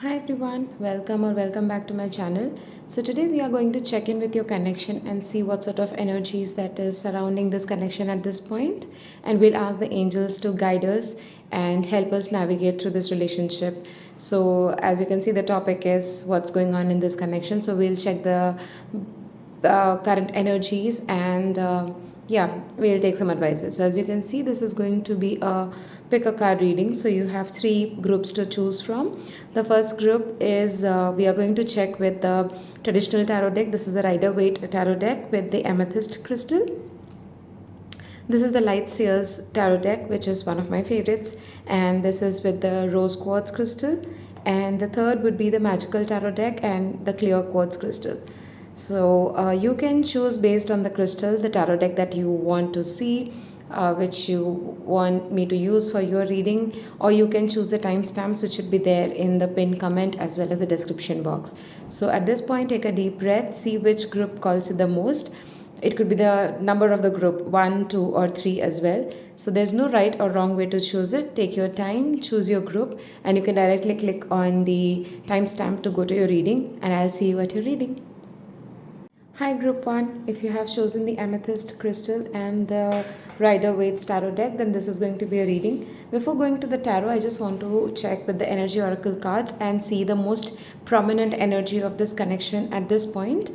Hi everyone, welcome back to my channel. So today we are going to check in with your connection and see what sort of energies that is surrounding this connection at this point, and we'll ask the angels to guide us and help us navigate through this relationship. So as you can see, the topic is what's going on in this connection. So we'll check the current energies and yeah, we'll take some advices. So as you can see, this is going to be a pick a card reading. So you have three groups to choose from. The first group is we are going to check with the traditional tarot deck. This is the Rider Waite tarot deck with the Amethyst crystal. This is the Light Seers tarot deck, which is one of my favorites, and this is with the Rose Quartz crystal. And the third would be the Magical tarot deck and the Clear Quartz crystal. So you can choose based on the crystal, the tarot deck that you want to see, which you want me to use for your reading, or you can choose the timestamps which should be there in the pinned comment as well as the description box. So at this point, take a deep breath, see which group calls you the most. It could be the number of the group 1, 2, or 3 as well. So there's no right or wrong way to choose it. Take your time, choose your group, and you can directly click on the timestamp to go to your reading, and I'll see you at your reading. Hi group 1, if you have chosen the Amethyst crystal and the Rider Waite tarot deck, then this is going to be a reading. Before going to the tarot, I just want to check with the energy oracle cards and see the most prominent energy of this connection at this point.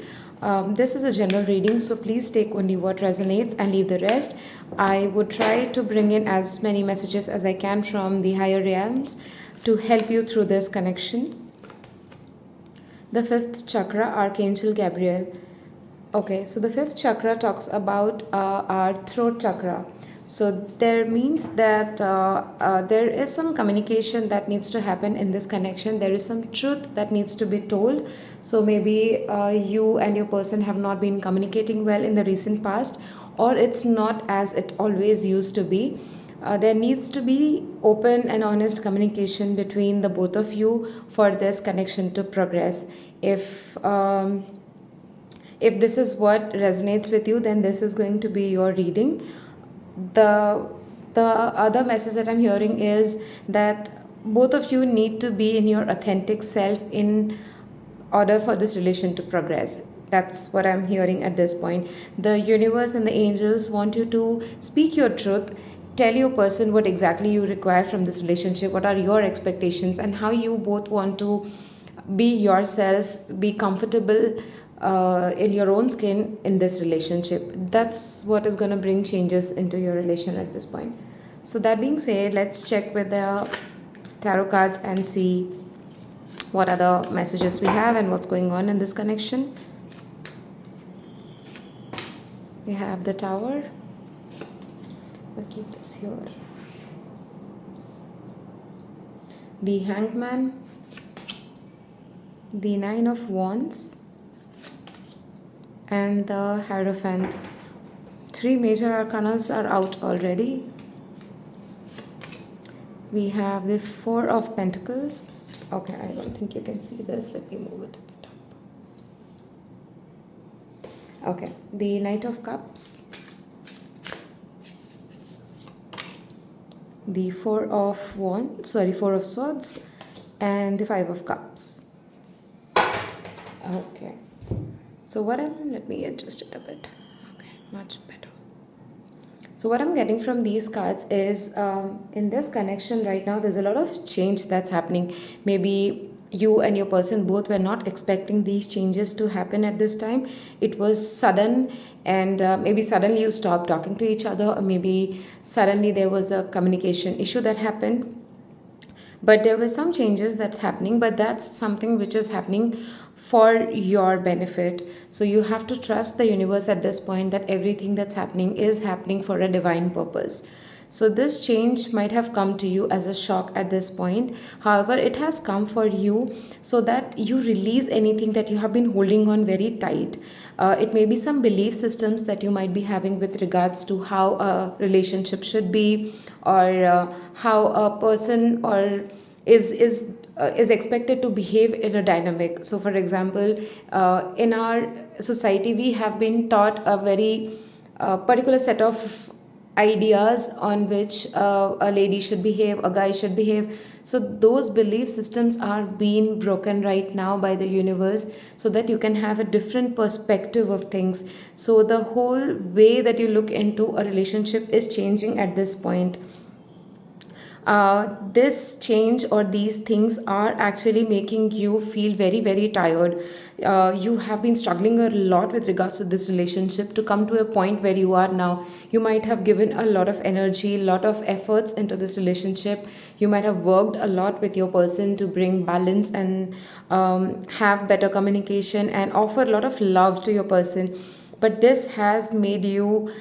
This is a general reading, so please take only what resonates and leave the rest. I would try to bring in as many messages as I can from the higher realms to help you through this connection. The fifth chakra, Archangel Gabriel. Okay, so the fifth chakra talks about our throat chakra. So there means that there is some communication that needs to happen in this connection. There is some truth that needs to be told. So maybe you and your person have not been communicating well in the recent past, or it's not as it always used to be. There needs to be open and honest communication between the both of you for this connection to progress. If this is what resonates with you, then this is going to be your reading. The other message that I'm hearing is that both of you need to be in your authentic self in order for this relation to progress. That's what I'm hearing at this point. The universe and the angels want you to speak your truth, tell your person what exactly you require from this relationship, what are your expectations, and how you both want to be yourself, be comfortable in your own skin in this relationship. That's what is going to bring changes into your relation at this point. So that being said, let's check with the tarot cards and see what other messages we have and what's going on in this connection. We have the Tower. I'll keep this here. The Hangman, the Nine of Wands, and the Hierophant. Three major arcanas are out already. We have the Four of Pentacles. Okay, I don't think you can see this. Let me move it a bit up. Okay, the Knight of Cups, the Four of Swords, and the Five of Cups. Okay. So let me adjust it a bit. Okay, much better. So what I'm getting from these cards is in this connection right now, there's a lot of change that's happening. Maybe you and your person both were not expecting these changes to happen at this time. It was sudden, and maybe suddenly you stopped talking to each other, or maybe suddenly there was a communication issue that happened. But there were some changes that's happening, but that's something which is happening for your benefit. So you have to trust the universe at this point that everything that's happening is happening for a divine purpose. So this change might have come to you as a shock at this point. However, it has come for you so that you release anything that you have been holding on very tight. It may be some belief systems that you might be having with regards to how a relationship should be, or how a person or is expected to behave in a dynamic. So, for example, in our society, we have been taught a very particular set of ideas on which a lady should behave, a guy should behave. So those belief systems are being broken right now by the universe, so that you can have a different perspective of things. So the whole way that you look into a relationship is changing at this point. This change or these things are actually making you feel very, very tired. You have been struggling a lot with regards to this relationship to come to a point where you are now. You might have given a lot of energy, a lot of efforts into this relationship. You might have worked a lot with your person to bring balance and have better communication and offer a lot of love to your person. But this has made you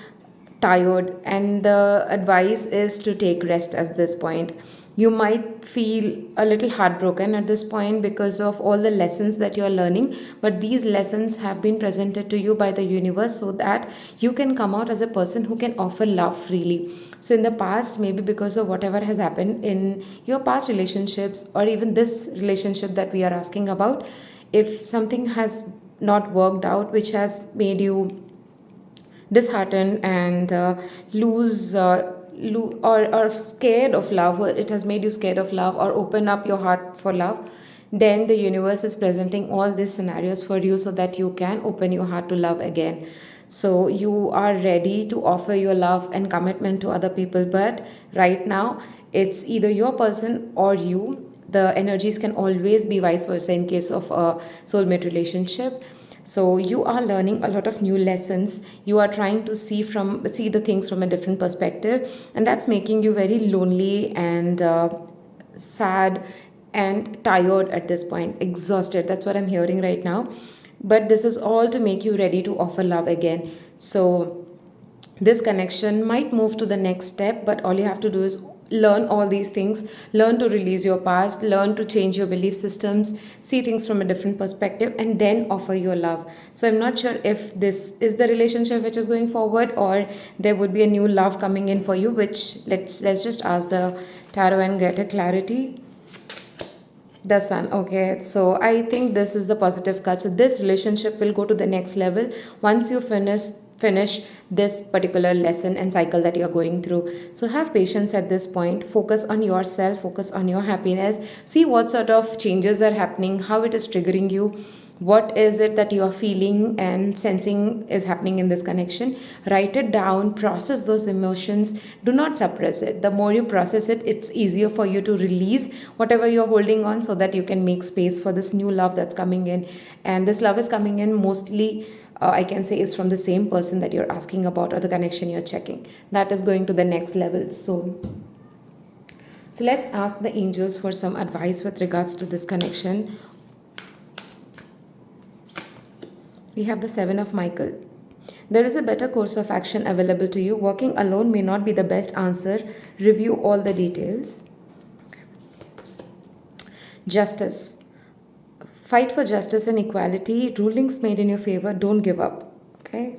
tired, and the advice is to take rest at this point. You might feel a little heartbroken at this point because of all the lessons that you're learning, but these lessons have been presented to you by the universe so that you can come out as a person who can offer love freely. So in the past, maybe because of whatever has happened in your past relationships or even this relationship that we are asking about, if something has not worked out which has made you disheartened and or scared of love, or it has made you scared of love or open up your heart for love, then the universe is presenting all these scenarios for you so that you can open your heart to love again. So you are ready to offer your love and commitment to other people, but right now it's either your person or you. The energies can always be vice versa in case of a soulmate relationship. So you are learning a lot of new lessons. You are trying to see the things from a different perspective, and that's making you very lonely and sad and tired at this point, exhausted. That's what I'm hearing right now. But this is all to make you ready to offer love again. So this connection might move to the next step, but all you have to do is learn all these things, learn to release your past, learn to change your belief systems, see things from a different perspective, and then offer your love. So I'm not sure if this is the relationship which is going forward, or there would be a new love coming in for you, which let's just ask the tarot and get a clarity. The sun. Okay, so I think this is the positive card. So this relationship will go to the next level once you finish this particular lesson and cycle that you're going through. So have patience at this point. Focus on yourself, focus on your happiness. See what sort of changes are happening, how it is triggering you, what is it that you are feeling and sensing is happening in this connection. Write it down, process those emotions, do not suppress it. The more you process it, it's easier for you to release whatever you're holding on, so that you can make space for this new love that's coming in. And this love is coming in mostly, I can say, is from the same person that you're asking about, or the connection you're checking. That is going to the next level soon. So let's ask the angels for some advice with regards to this connection. We have the Seven of Michael. There is a better course of action available to you. Working alone may not be the best answer. Review all the details. Justice. Fight for justice and equality. Rulings made in your favor. Don't give up. Okay.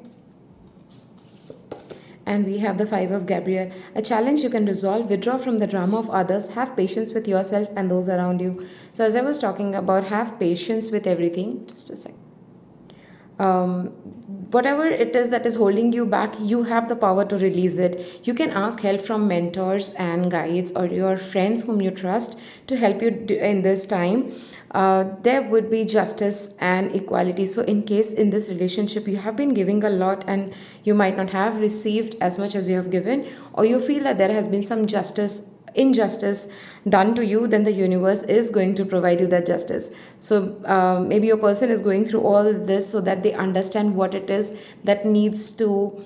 And we have the Five of Gabriel. A challenge you can resolve. Withdraw from the drama of others. Have patience with yourself and those around you. So as I was talking about, have patience with everything. Just a second. um, Whatever it is that is holding you back, you have the power to release it. You can ask help from mentors and guides or your friends whom you trust to help you in this time. There would be justice and equality. So in case in this relationship you have been giving a lot and you might not have received as much as you have given, or you feel that there has been some injustice done to you, then the universe is going to provide you that justice. So maybe your person is going through all this so that they understand what it is that needs to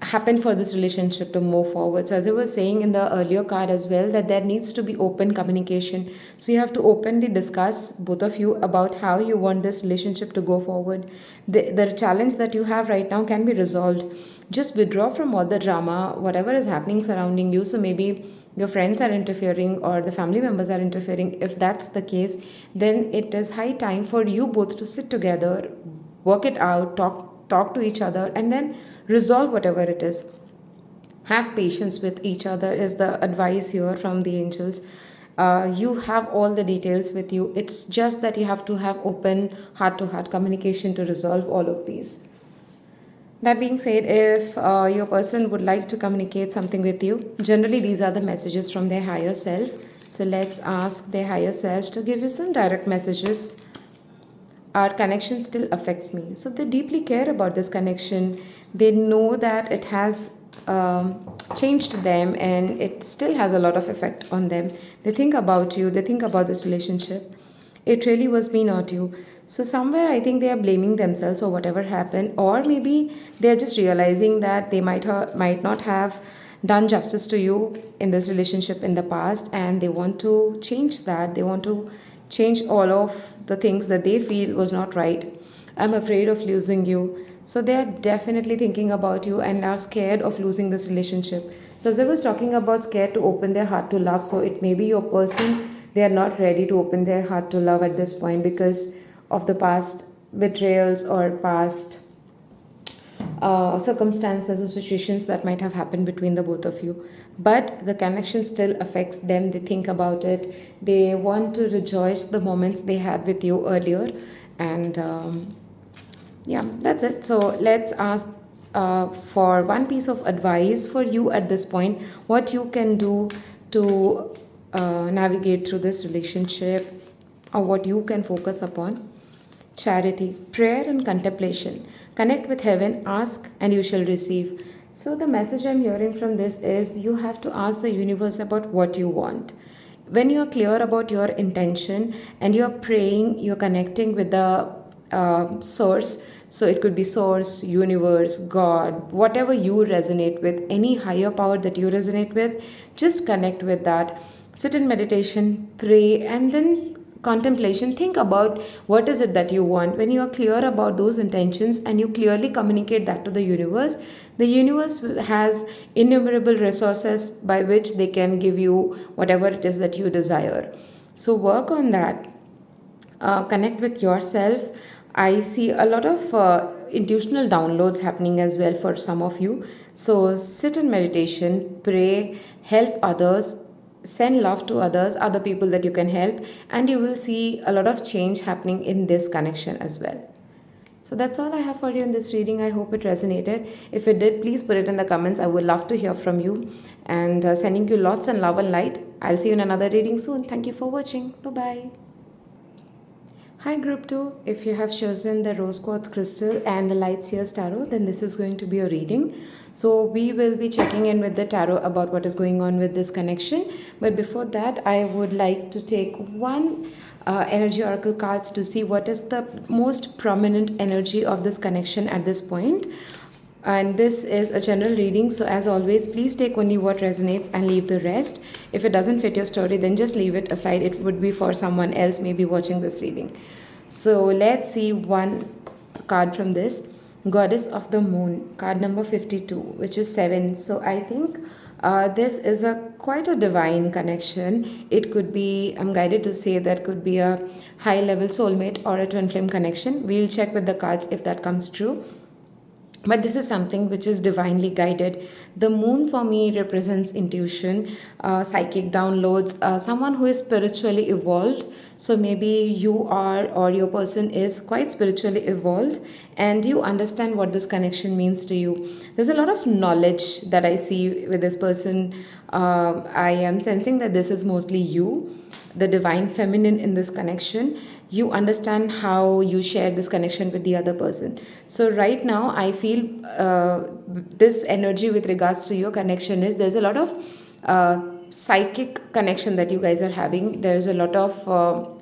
happen for this relationship to move forward. So as I was saying in the earlier card as well, that there needs to be open communication. So you have to openly discuss, both of you, about how you want this relationship to go forward. The challenge that you have right now can be resolved. Just withdraw from all the drama, whatever is happening surrounding you. So maybe your friends are interfering or the family members are interfering. If that's the case, then it is high time for you both to sit together, work it out, talk to each other, and then resolve whatever it is. Have patience with each other is the advice here from the angels. You have all the details with you. It's just that you have to have open heart to heart communication to resolve all of these. That being said, if your person would like to communicate something with you, generally these are the messages from their higher self. So let's ask their higher self to give you some direct messages. Our connection still affects me. So they deeply care about this connection. They know that it has changed them and it still has a lot of effect on them. They think about you, they think about this relationship. It really was me, not you. So somewhere I think they are blaming themselves for whatever happened, or maybe they are just realizing that they might not have done justice to you in this relationship in the past, and they want to change that. They want to change all of the things that they feel was not right. I'm afraid of losing you. So they are definitely thinking about you and are scared of losing this relationship. So as I was talking about scared to open their heart to love, so it may be your person, they are not ready to open their heart to love at this point because of the past betrayals or past circumstances or situations that might have happened between the both of you. But the connection still affects them. They think about it. They want to rejoice the moments they had with you earlier. And yeah, that's it. So let's ask for one piece of advice for you at this point, what you can do to navigate through this relationship, or what you can focus upon. Charity, prayer, and contemplation. Connect with heaven, ask, and you shall receive. So, the message I'm hearing from this is you have to ask the universe about what you want. When you're clear about your intention and you're praying, you're connecting with the source. So, it could be source, universe, God, whatever you resonate with, any higher power that you resonate with, just connect with that. Sit in meditation, pray, and then contemplation. Think about what is it that you want. When you are clear about those intentions and you clearly communicate that to the universe has innumerable resources by which they can give you whatever it is that you desire. So work on that. Connect with yourself. I see a lot of intuitional downloads happening as well for some of you. So sit in meditation, pray, help others, send love to others, other people that you can help, and you will see a lot of change happening in this connection as well. So that's all I have for you in this reading. I hope it resonated. If it did, please put it in the comments. I would love to hear from you. And sending you lots and love and light. I'll see you in another reading soon. Thank you for watching. Bye bye. Hi group 2, if you have chosen the rose quartz crystal and the light seers tarot, then this is going to be a reading. So we will be checking in with the tarot about what is going on with this connection. But before that, I would like to take one energy oracle cards to see what is the most prominent energy of this connection at this point. And this is a general reading, so as always, please take only what resonates and leave the rest. If it doesn't fit your story, then just leave it aside. It would be for someone else maybe watching this reading. So let's see one card from this. Goddess of the Moon, card number 52, which is 7. So I think this is a quite a divine connection. It could be, I'm guided to say that could be a high level soulmate or a twin flame connection. We'll check with the cards if that comes true. But this is something which is divinely guided. The moon for me represents intuition, psychic downloads, someone who is spiritually evolved. So maybe you are, or your person is quite spiritually evolved, and you understand what this connection means to you. There's a lot of knowledge that I see with this person. I am sensing that this is mostly you, the divine feminine in this connection. You understand how you share this connection with the other person. So right now I feel this energy with regards to your connection is there's a lot of psychic connection that you guys are having. There's a lot of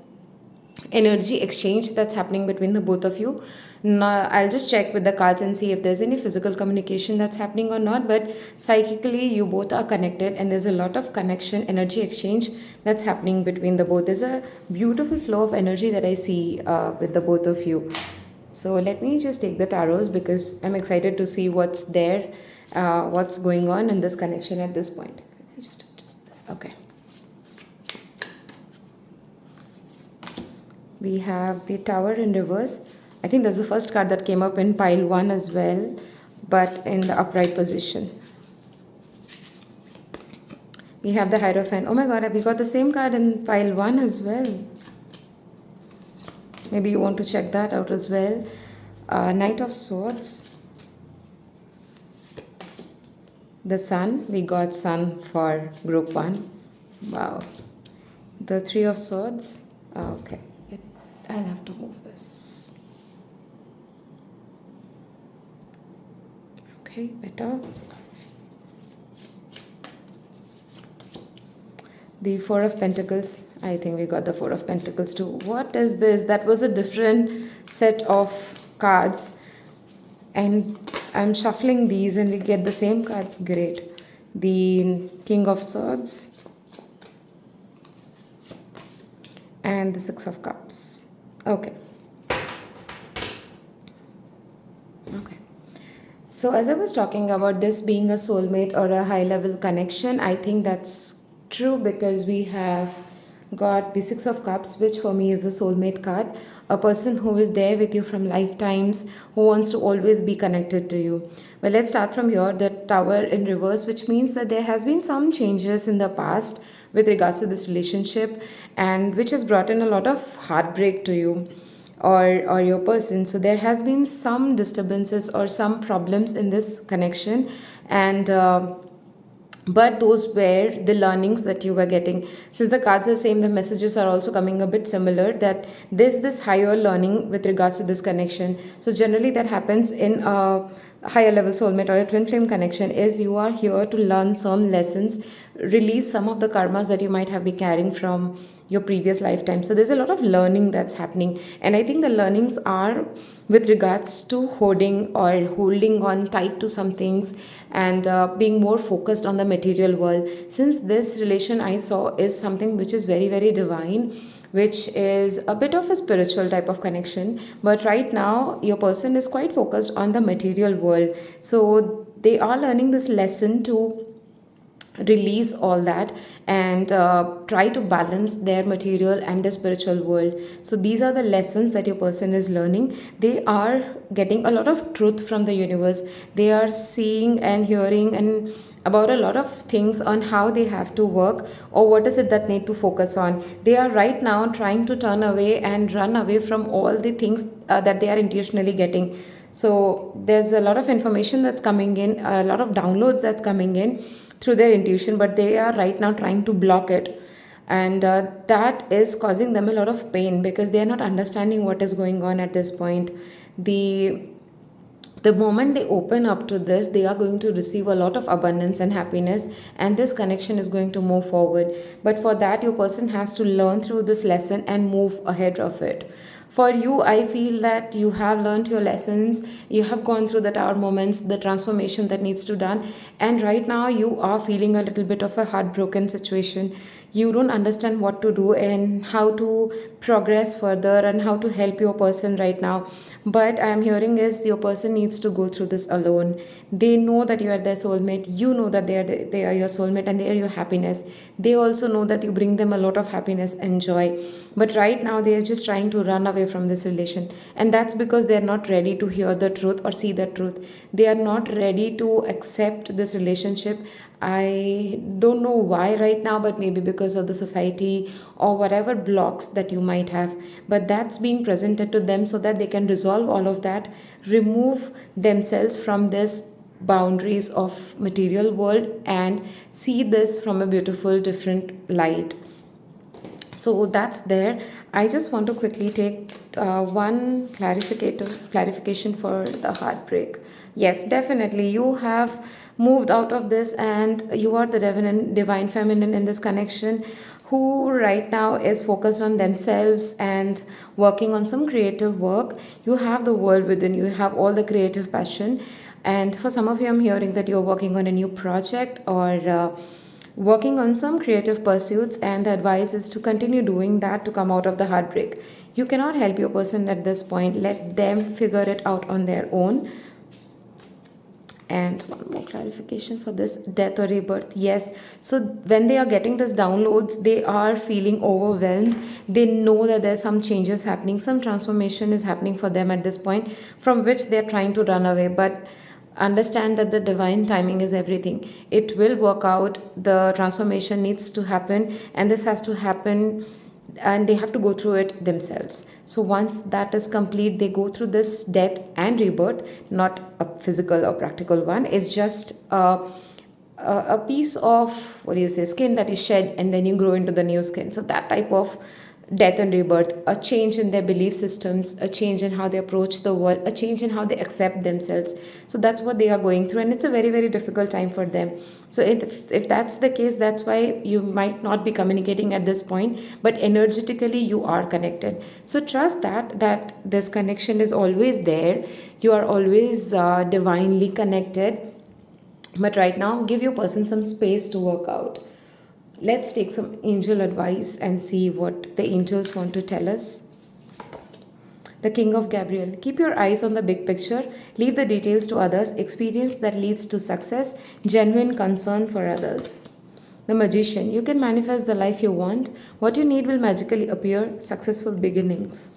energy exchange that's happening between the both of you. Now, I'll just check with the cards and see if there's any physical communication that's happening or not. But psychically, you both are connected, and there's a lot of connection, energy exchange that's happening between the both. There's a beautiful flow of energy that I see with the both of you. So let me just take the tarots because I'm excited to see what's there, what's going on in this connection at this point. Let me just adjust this. Okay. We have the Tower in reverse. I think that's the first card that came up in pile 1 as well, but in the upright position. We have the Hierophant. Oh my god, we got the same card in pile 1 as well. Maybe you want to check that out as well. Knight of Swords. The sun, we got sun for group 1. Wow. The 3 of swords. Okay. I'll have to move this. Okay, better. The 4 of Pentacles. I think we got the 4 of Pentacles too. What is this? That was a different set of cards. And I'm shuffling these and we get the same cards. Great. The King of Swords. And the 6 of Cups. Okay. Okay. So as I was talking about this being a soulmate or a high level connection, I think that's true because we have got the 6 of Cups, which for me is the soulmate card. A person who is there with you from lifetimes, who wants to always be connected to you. Well, let's start from here. The Tower in reverse, which means that there has been some changes in the past with regards to this relationship, and which has brought in a lot of heartbreak to you or your person. So there has been some disturbances or some problems in this connection, and but those were the learnings that you were getting. Since the cards are same, the messages are also coming a bit similar, that there's this higher learning with regards to this connection. So generally that happens in a higher level soulmate or a twin flame connection, is you are here to learn some lessons, release some of the karmas that you might have been carrying from your previous lifetime. So there's a lot of learning that's happening, and I think the learnings are with regards to holding on tight to some things, and being more focused on the material world. Since this relation I saw is something which is very very divine, which is a bit of a spiritual type of connection, but right now your person is quite focused on the material world. So they are learning this lesson to release all that, and try to balance their material and the spiritual world. So these are the lessons that your person is learning. They are getting a lot of truth from the universe. They are seeing and hearing and about a lot of things on how they have to work, or what is it that need to focus on. They are right now trying to turn away and run away from all the things that they are intuitionally getting. So there's a lot of information that's coming in, a lot of downloads that's coming in through their intuition, but they are right now trying to block it, and that is causing them a lot of pain because they are not understanding what is going on at this point. The moment they open up to this, they are going to receive a lot of abundance and happiness, and this connection is going to move forward. But for that, your person has to learn through this lesson and move ahead of it. For you, I feel that you have learned your lessons, you have gone through the tower moments, the transformation that needs to done, and right now you are feeling a little bit of a heartbroken situation. You don't understand what to do and how to progress further and how to help your person right now. But I am hearing is your person needs to go through this alone. They know that you are their soulmate, you know that they are your soulmate, and they are your happiness. They also know that you bring them a lot of happiness and joy, but right now they are just trying to run away from this relation, and that's because they are not ready to hear the truth or see the truth. They are not ready to accept this relationship. I don't know why right now, but maybe because of the society or whatever blocks that you might have. But that's being presented to them so that they can resolve all of that, remove themselves from this boundaries of material world and see this from a beautiful different light. So that's there. I just want to quickly take one clarification for the heartbreak. Yes, definitely you have moved out of this, and you are the divine feminine in this connection, who right now is focused on themselves and working on some creative work. You have the world within you, you have all the creative passion, and for some of you I'm hearing that you're working on a new project, or working on some creative pursuits, and the advice is to continue doing that to come out of the heartbreak. You cannot help your person at this point, let them figure it out on their own. And one more clarification for this, death or rebirth. Yes, so when they are getting this downloads, they are feeling overwhelmed. They know that there's some changes happening, some transformation is happening for them at this point, from which they're trying to run away. But understand that the divine timing is everything. It will work out. The transformation needs to happen, and this has to happen, and they have to go through it themselves. So once that is complete, they go through this death and rebirth, not a physical or practical one. It's just a piece of, what do you say, skin that is shed and then you grow into the new skin. So that type of death and rebirth, a change in their belief systems, a change in how they approach the world, a change in how they accept themselves. So that's what they are going through, and it's a very, very difficult time for them. So if that's the case, that's why you might not be communicating at this point, but energetically you are connected. So trust that this connection is always there. You are always divinely connected, but right now give your person some space to work out. Let's take some angel advice and see what the angels want to tell us. The King of Gabriel. Keep your eyes on the big picture. Leave the details to others. Experience that leads to success. Genuine concern for others. The Magician. You can manifest the life you want. What you need will magically appear. Successful beginnings.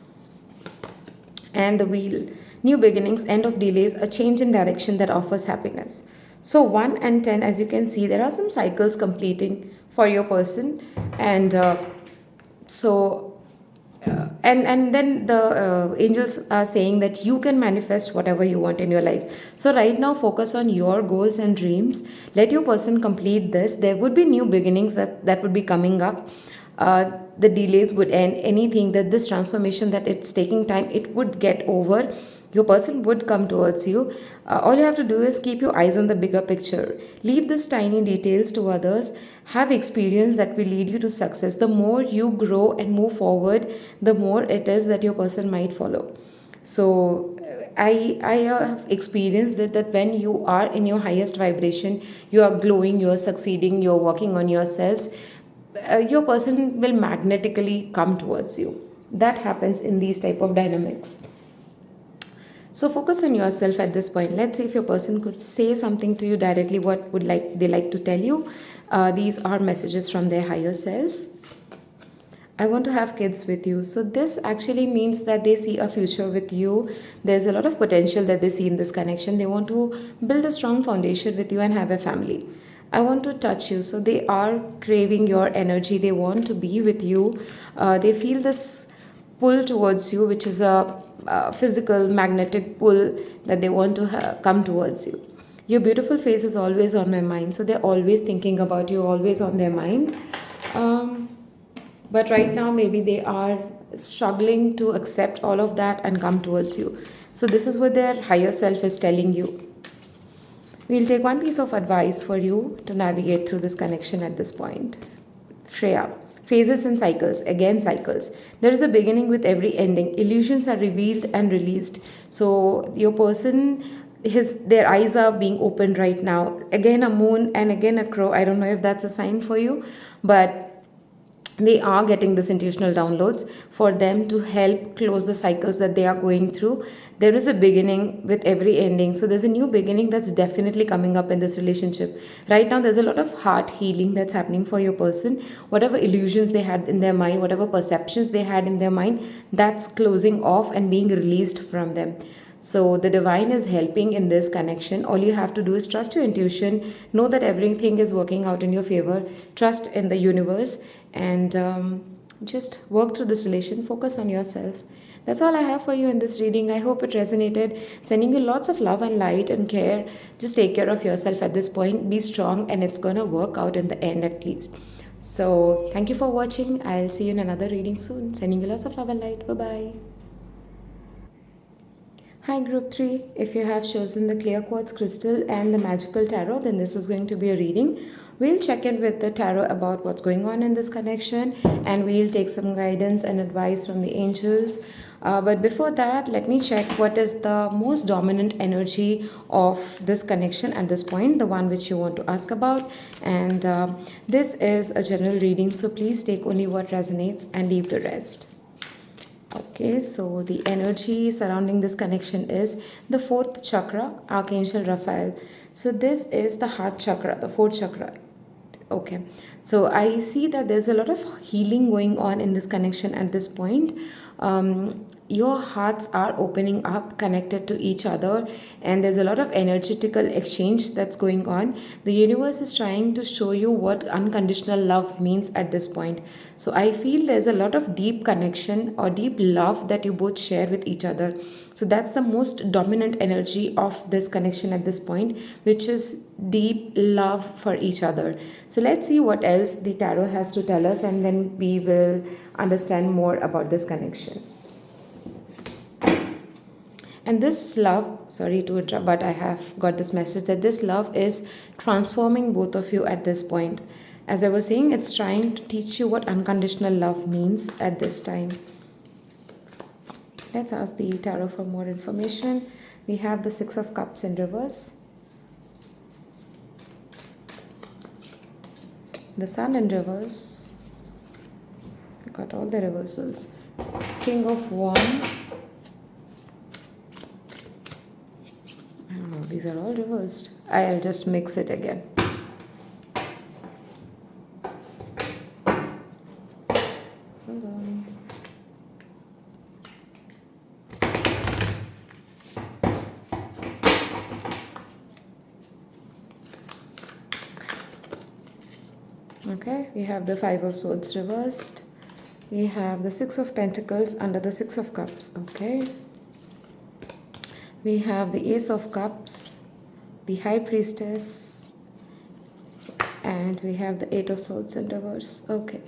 And the Wheel. New beginnings, end of delays, a change in direction that offers happiness. So 1 and 10, as you can see, there are some cycles completing for your person, and and then the angels are saying that you can manifest whatever you want in your life. So right now focus on your goals and dreams. Let your person complete this. There would be new beginnings that would be coming up. The delays would end. Anything that this transformation that it's taking time, it would get over. Your person would come towards you. All you have to do is keep your eyes on the bigger picture. Leave these tiny details to others. Have experience that will lead you to success. The more you grow and move forward, the more it is that your person might follow. So I have experienced that when you are in your highest vibration, you are glowing, you are succeeding, you are working on yourselves, your person will magnetically come towards you. That happens in these type of dynamics. So focus on yourself at this point. Let's see if your person could say something to you directly. What would they like to tell you? These are messages from their higher self. I want to have kids with you. So this actually means that they see a future with you. There's a lot of potential that they see in this connection. They want to build a strong foundation with you and have a family. I want to touch you. So they are craving your energy. They want to be with you. They feel this pull towards you, which is a physical magnetic pull that they want to come towards you. Your beautiful face is always on my mind. So they're always thinking about you, always on their mind. But right now maybe they are struggling to accept all of that and come towards you. So this is what their higher self is telling you. We'll take one piece of advice for you to navigate through this connection at this point. Freya. Phases and cycles. Again, cycles. There is a beginning with every ending. Illusions are revealed and released. So your person, their eyes are being opened right now. Again a moon and again a crow. I don't know if that's a sign for you, but they are getting this intuitional downloads for them to help close the cycles that they are going through. There is a beginning with every ending. So there's a new beginning that's definitely coming up in this relationship. Right now, there's a lot of heart healing that's happening for your person. Whatever illusions they had in their mind, whatever perceptions they had in their mind, that's closing off and being released from them. So the divine is helping in this connection. All you have to do is trust your intuition, know that everything is working out in your favor, trust in the universe, and just work through this relation. Focus on yourself. That's all I have for you in this reading. I hope it resonated. Sending you lots of love and light and care. Just take care of yourself at this point. Be strong, and it's gonna work out in the end at least. So thank you for watching. I'll see you in another reading soon. Sending you lots of love and light. Bye-bye. Hi group 3, if you have chosen the clear quartz crystal and the magical tarot, then this is going to be a reading. We'll check in with the tarot about what's going on in this connection, and we'll take some guidance and advice from the angels. But before that, let me check what is the most dominant energy of this connection at this point, the one which you want to ask about. And this is a general reading, so please take only what resonates and leave the rest. Okay, so the energy surrounding this connection is the 4th chakra, Archangel Raphael. So this is the heart chakra, the 4th chakra. Okay, so I see that there's a lot of healing going on in this connection at this point. your hearts are opening up, connected to each other, and there's a lot of energetical exchange that's going on. The universe is trying to show you what unconditional love means at this point. So I feel there's a lot of deep connection or deep love that you both share with each other. So that's the most dominant energy of this connection at this point, which is deep love for each other. So let's see what else the tarot has to tell us, and then we will understand more about this connection. And this love, sorry to interrupt, but I have got this message that this love is transforming both of you at this point. As I was saying, it's trying to teach you what unconditional love means at this time. Let's ask the tarot for more information. We have the Six of Cups in reverse, the Sun in reverse. We got all the reversals. King of Wands. I don't know, these are all reversed. I'll just mix it again. Hold on. Okay, we have the Five of Swords reversed. We have the Six of Pentacles under the Six of Cups. Okay. We have the Ace of Cups, the High Priestess, and we have the Eight of Swords in reverse. Okay.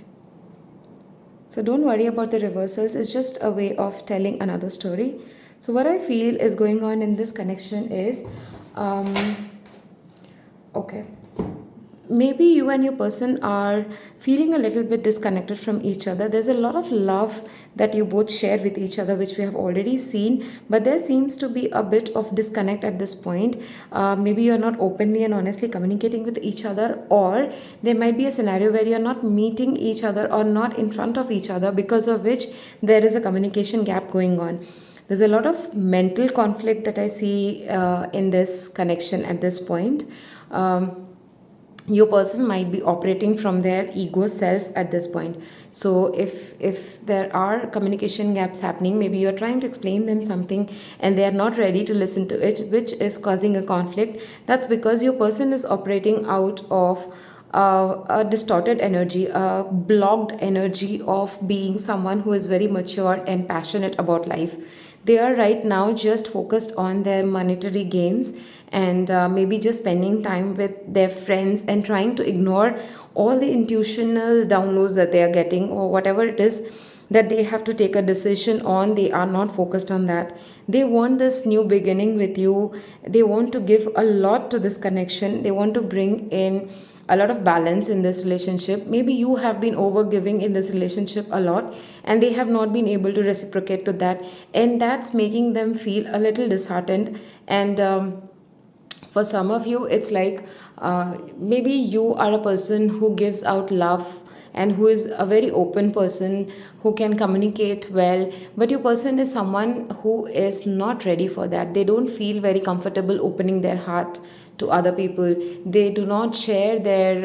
So don't worry about the reversals. It's just a way of telling another story. So what I feel is going on in this connection is, okay, maybe you and your person are feeling a little bit disconnected from each other. There's a lot of love that you both share with each other, which we have already seen, but there seems to be a bit of disconnect at this point. Maybe you're not openly and honestly communicating with each other, or there might be a scenario where you're not meeting each other or not in front of each other, because of which there is a communication gap going on. There's a lot of mental conflict that I see in this connection at this point. Your person might be operating from their ego self at this point. So if there are communication gaps happening, maybe you're trying to explain them something and they are not ready to listen to it, which is causing a conflict. That's because your person is operating out of a distorted energy, a blocked energy of being someone who is very mature and passionate about life. They are right now just focused on their monetary gains, and maybe just spending time with their friends and trying to ignore all the intuitional downloads that they are getting, or whatever it is that they have to take a decision on. They are not focused on that. They want this new beginning with you. They want to give a lot to this connection. They want to bring in a lot of balance in this relationship. Maybe you have been over giving in this relationship a lot, and they have not been able to reciprocate to that, and that's making them feel a little disheartened. And for some of you, it's like maybe you are a person who gives out love and who is a very open person who can communicate well, but your person is someone who is not ready for that. They don't feel very comfortable opening their heart to other people. They do not share their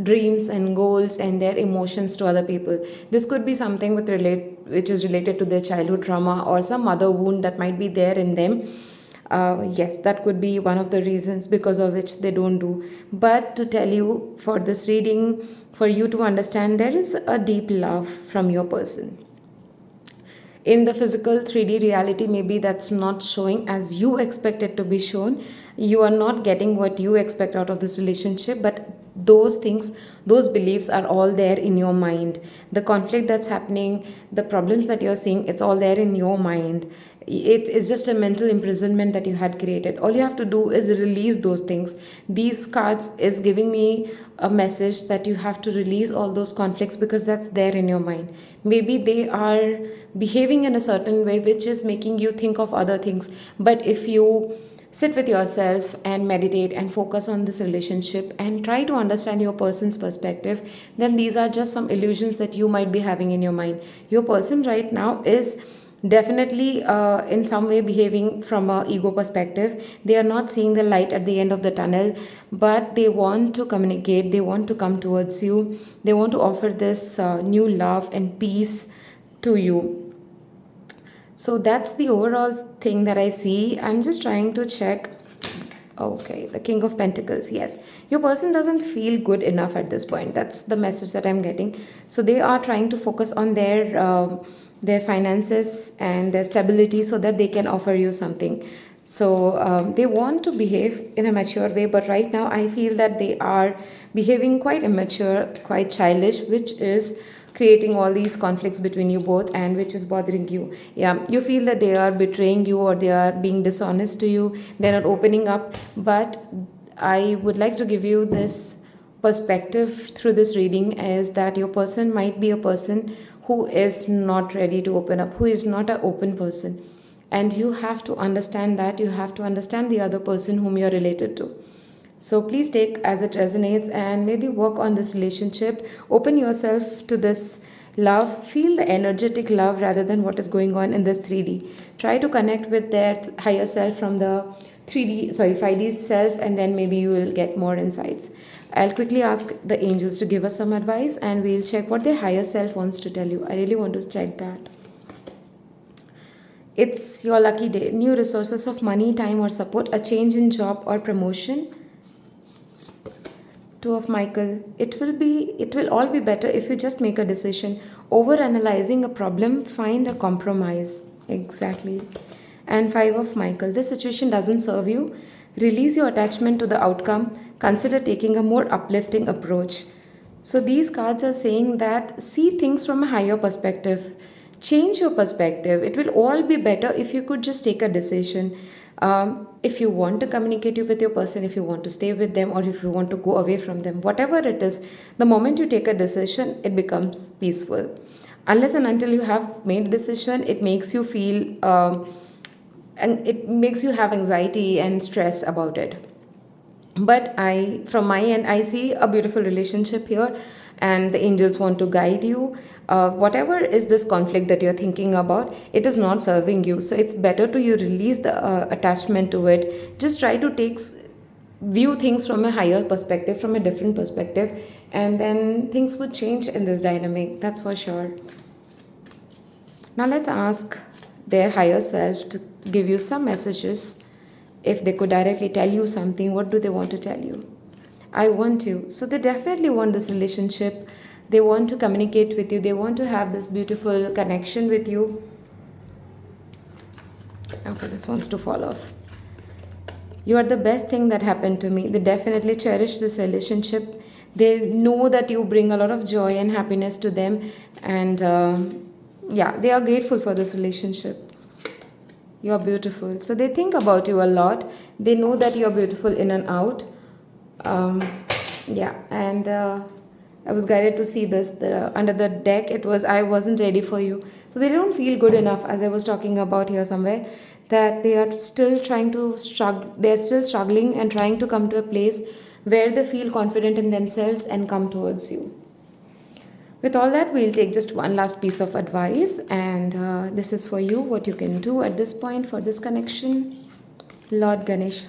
dreams and goals and their emotions to other people. This could be something which is related to their childhood trauma or some other wound that might be there in them. Yes, that could be one of the reasons because of which they don't do. But to tell you, for this reading, for you to understand, there is a deep love from your person. In the physical 3D reality, maybe that's not showing as you expect it to be shown. You are not getting what you expect out of this relationship, but those things, those beliefs are all there in your mind. The conflict that's happening, the problems that you're seeing, it's all there in your mind. It's just a mental imprisonment that you had created. All you have to do is release those things. These cards is giving me a message that you have to release all those conflicts, because that's there in your mind. Maybe they are behaving in a certain way which is making you think of other things, but if you sit with yourself and meditate and focus on this relationship and try to understand your person's perspective, then these are just some illusions that you might be having in your mind. Your person right now is definitely in some way behaving from a ego perspective. They are not seeing the light at the end of the tunnel, but they want to communicate. They want to come towards you. They want to offer this new love and peace to you. So that's the overall thing that I see. I'm just trying to check. Okay, the King of Pentacles. Yes, your person doesn't feel good enough at this point. That's the message that I'm getting. So they are trying to focus on their finances and their stability so that they can offer you something. So they want to behave in a mature way, but right now I feel that they are behaving quite immature, quite childish, which is creating all these conflicts between you both and which is bothering you. Yeah, you feel that they are betraying you or they are being dishonest to you, they're not opening up. But I would like to give you this perspective through this reading, is that your person might be a person who is not ready to open up, who is not an open person, and you have to understand that. You have to understand the other person whom you're related to. So please take as it resonates and maybe work on this relationship. Open yourself to this love. Feel the energetic love rather than what is going on in this 3D. Try to connect with their higher self from the 5D self, and then maybe you will get more insights. I'll quickly ask the angels to give us some advice and we'll check what their higher self wants to tell you. I really want to check that. It's your lucky day. New resources of money, time, or support, a change in job or promotion. Two of Michael. It will all be better if you just make a decision. Over analyzing a problem, find a compromise. Exactly. And five of Michael. This situation doesn't serve you. Release your attachment to the outcome. Consider taking a more uplifting approach. So these cards are saying that see things from a higher perspective. Change your perspective. It will all be better if you could just take a decision. If you want to communicate with your person, if you want to stay with them, or if you want to go away from them, whatever it is, the moment you take a decision, it becomes peaceful. Unless and until you have made a decision, it makes you feel and it makes you have anxiety and stress about it. But I, from my end, I see a beautiful relationship here, and the angels want to guide you. Whatever is this conflict that you're thinking about, it is not serving you, so it's better to you release the attachment to it. Just try to view things from a higher perspective, from a different perspective, and then things would change in this dynamic, that's for sure. Now let's ask their higher self to give you some messages. If they could directly tell you something, what do they want to tell you? I want you. So they definitely want this relationship. They want to communicate with you. They want to have this beautiful connection with you. Okay, this wants to fall off. You are the best thing that happened to me. They definitely cherish this relationship. They know that you bring a lot of joy and happiness to them. And yeah, they are grateful for this relationship. You're beautiful. So they think about you a lot. They know that you're beautiful in and out. Yeah, and I was guided to see this. Under the deck, it was I wasn't ready for you. So they don't feel good enough, as I was talking about here somewhere, that they are still trying to struggle. They're still struggling and trying to come to a place where they feel confident in themselves and come towards you. With all that, we'll take just one last piece of advice, and this is for you, what you can do at this point for this connection. Lord Ganesh,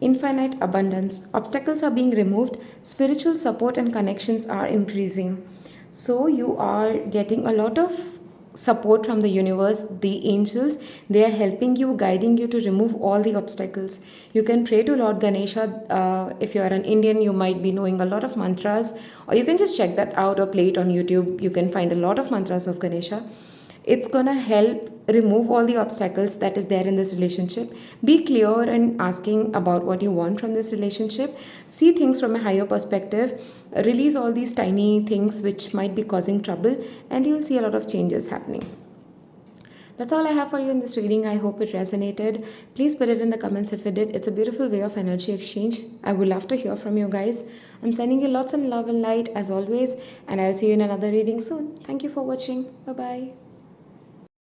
infinite abundance. Obstacles are being removed, spiritual support and connections are increasing. So, you are getting a lot of support from the universe, the angels. They are helping you, guiding you to remove all the obstacles. You can pray to Lord Ganesha. If you are an Indian, you might be knowing a lot of mantras, or you can just check that out or play it on YouTube. You can find a lot of mantras of Ganesha. It's gonna help remove all the obstacles that is there in this relationship. Be clear in asking about what you want from this relationship. See things from a higher perspective. Release all these tiny things which might be causing trouble, and you will see a lot of changes happening. That's all I have for you in this reading. I hope it resonated. Please put it in the comments if it did. It's a beautiful way of energy exchange. I would love to hear from you guys. I'm sending you lots of love and light as always, and I'll see you in another reading soon. Thank you for watching. Bye bye.